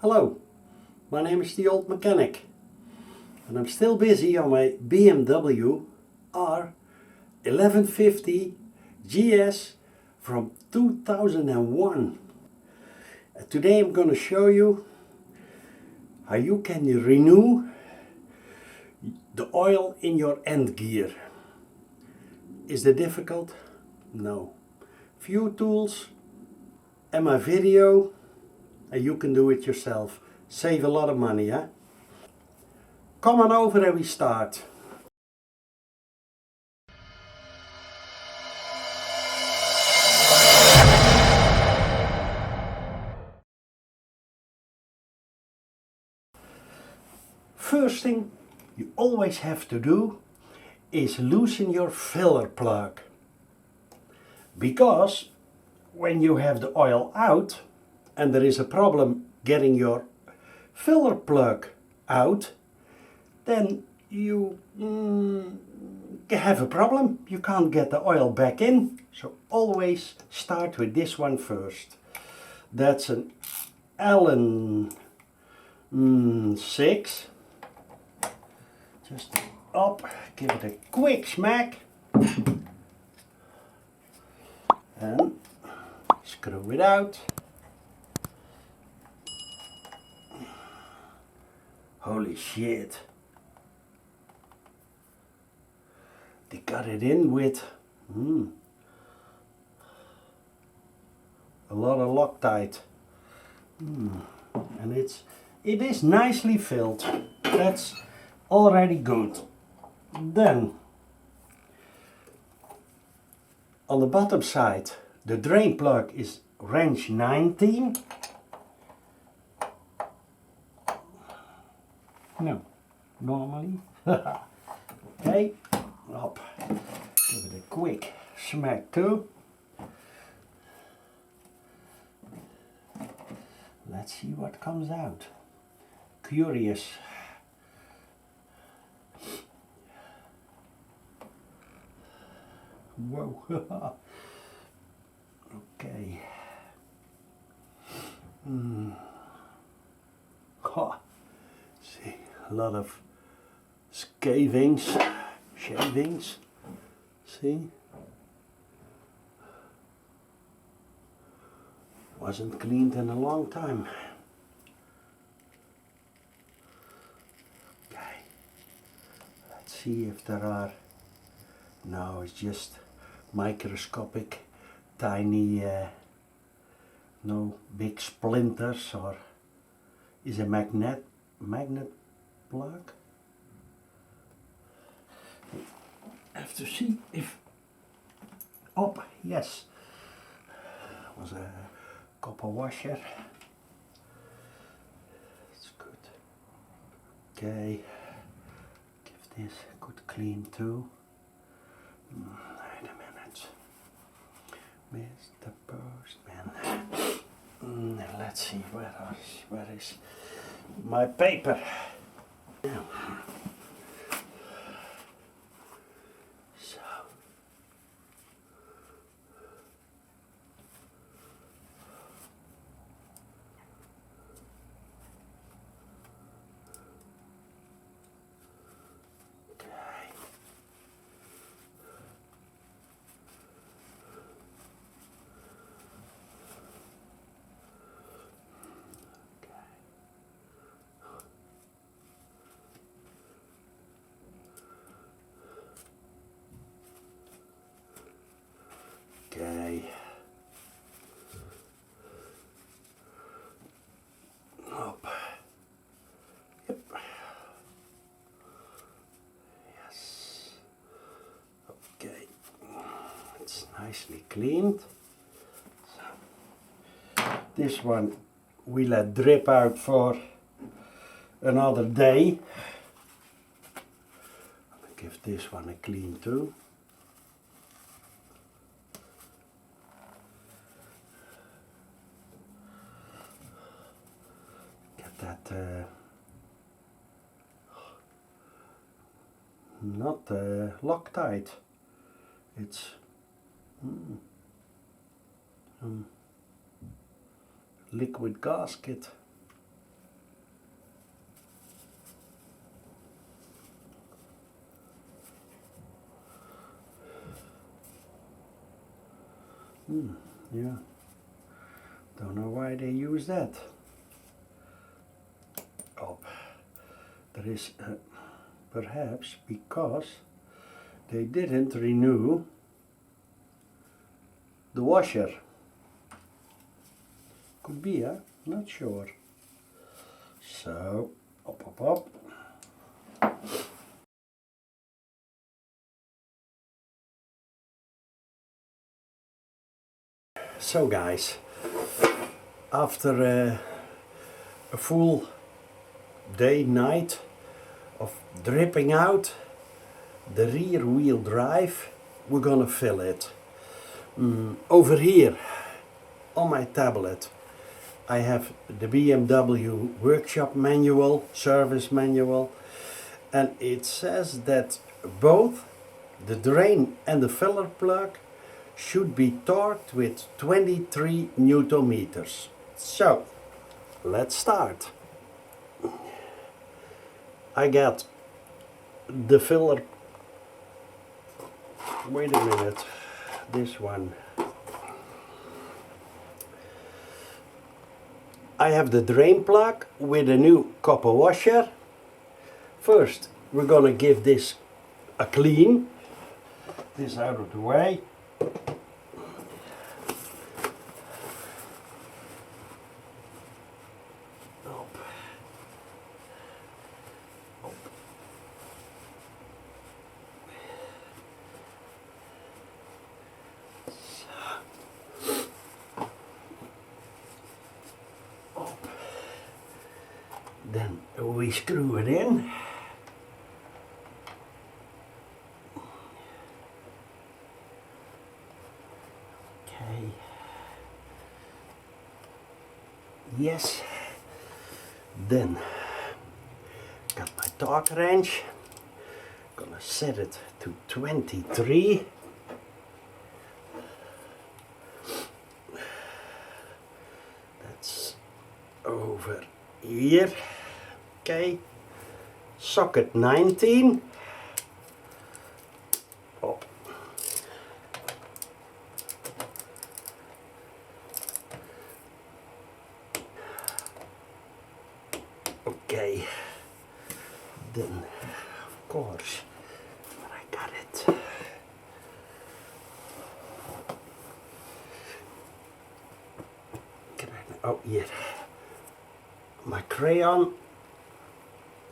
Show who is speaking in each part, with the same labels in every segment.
Speaker 1: Hello, my name is the Old Mechanic and I'm still busy on my BMW R1150GS from 2001. Today I'm going to show you how you can renew the oil in your end gear. Is that difficult? No. Few tools and my video and you can do it yourself. Save a lot of money, huh? Come on over and we start. First thing you always have to do is loosen your filler plug. Because when you have the oil out and there is a problem getting your filler plug out, then you have a problem. You can't get the oil back in. So always start with this one first. That's an Allen 6. Just up, give it a quick smack and screw it out. Holy shit. They got it in with a lot of Loctite. And it is nicely filled. That's already good. Then on the bottom side the drain plug is wrench 19. No, normally. Okay, up. Give it a quick smack too. Let's see what comes out. Curious. Whoa. Okay. See, a lot of shavings. See? Wasn't cleaned in a long time. Okay. Let's see if there are. No, it's just microscopic, tiny, no big splinters, or is a magnet plug? Have to see if, oh yes, was a copper washer. It's good. Okay, give this a good clean too. Wait a minute, Mr. Postman. Let's see, where is my paper? Now. So. Okay. Up. Yep. Yes. Okay. It's nicely cleaned. So, this one we let drip out for another day. I'll give this one a clean too. That not Loctite, it's liquid gasket. Yeah, don't know why they use that. Oh, there is perhaps because they didn't renew the washer. Could be, not sure. So, up. So guys, after a full day, night of dripping out the rear wheel drive, we're gonna fill it. Over here on my tablet I have the BMW workshop manual, service manual, and it says that both the drain and the filler plug should be torqued with 23 Newton meters. So let's start. I got the filler, wait a minute, this one. I have the drain plug with a new copper washer. First we're gonna give this a clean. This out of the way. Then we screw it in. Okay. Yes. Then got my torque wrench. Gonna set it to 23. That's over here. Okay, socket 19. Up. Okay, then of course I got it. Oh yeah, my crayon.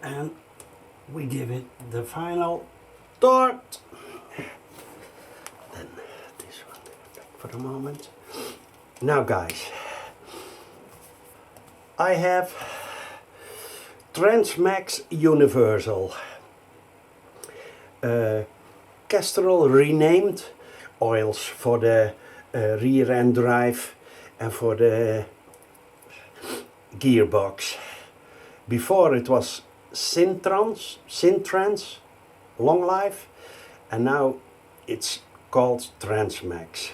Speaker 1: And we give it the final torque. Then this one back for a moment. Now guys, I have Transmax Universal. Castrol renamed oils for the rear end drive and for the gearbox. Before it was Syntrans, long life, and now it's called Transmax.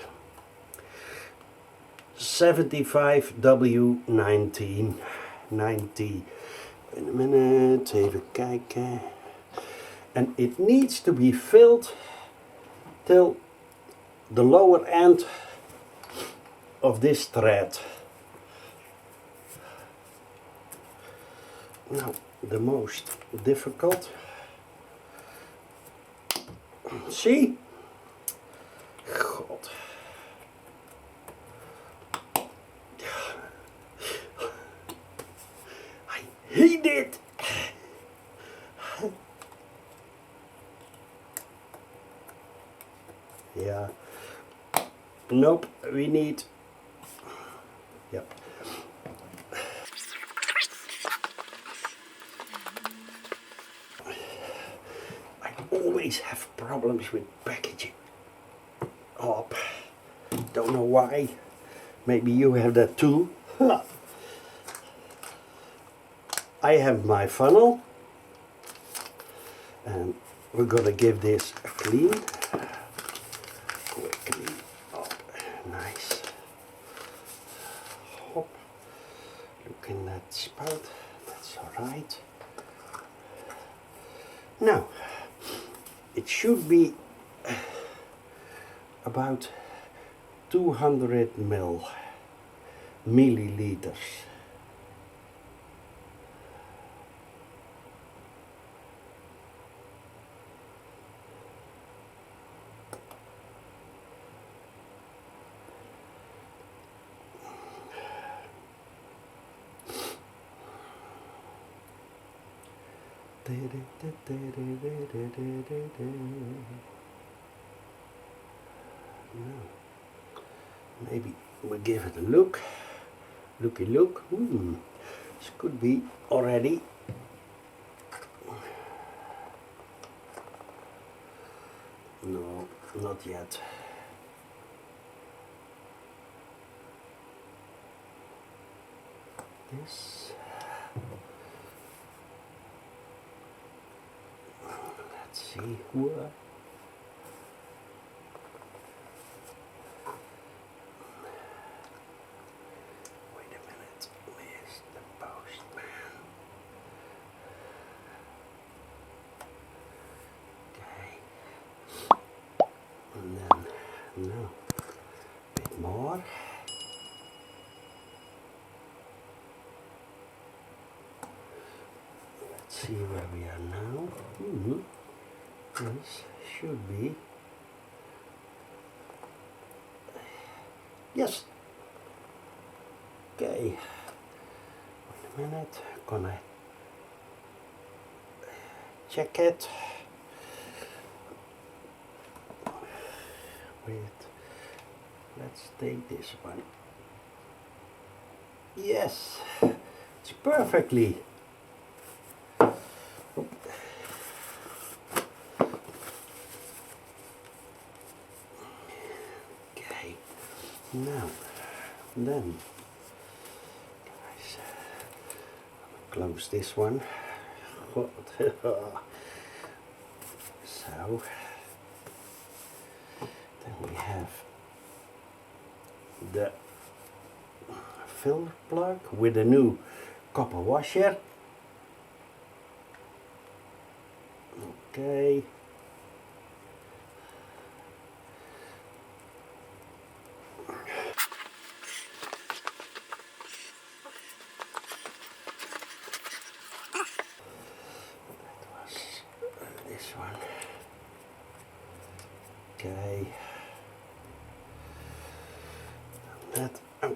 Speaker 1: 75W19 90. Wait a minute, even kijken. And it needs to be filled till the lower end of this thread. Now the most difficult. See? God. I hate it. Yeah. Nope, we need. Yep. Always have problems with packaging up. Don't know why. Maybe you have that too. I have my funnel and we're gonna give this a clean. Quickly up. Nice. Hop. Look in that spout. That's alright. Now it should be about 200 milliliters. Maybe we'll give it a look. Looky look. This could be already. No, not yet. This. Let's see. What? No, a bit more. Let's see where we are now. This should be. Yes. Okay. Wait a minute. Gonna check it. Wait. Let's take this one. Yes, it's perfectly. Okay, now, then, guys, close this one. So, then we have the filter plug with a new copper washer. Okay. That was this one. Okay. That. Oh.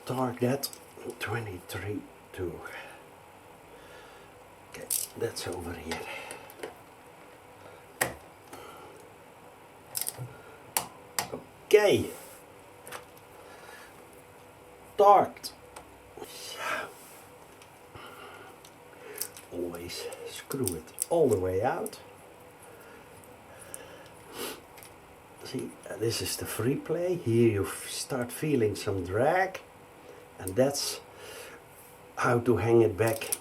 Speaker 1: Torque that 23.2. Okay, that's over here. Okay, torqued. Always screw it all the way out. See, this is the free play. Here you start feeling some drag. And that's how to hang it back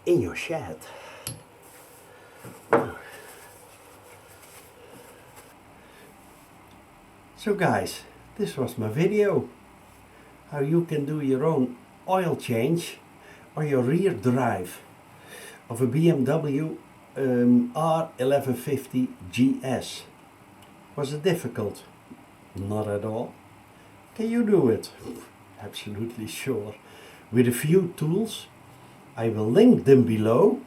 Speaker 1: in your shed. So guys, this was my video. How you can do your own oil change on your rear drive of a BMW R1150GS. Was it difficult? Not at all. Can you do it? Absolutely sure. With a few tools. I will link them below.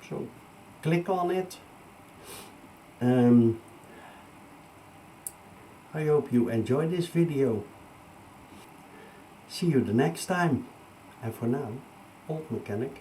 Speaker 1: So click on it. I hope you enjoyed this video. See you the next time. And for now, old mechanic.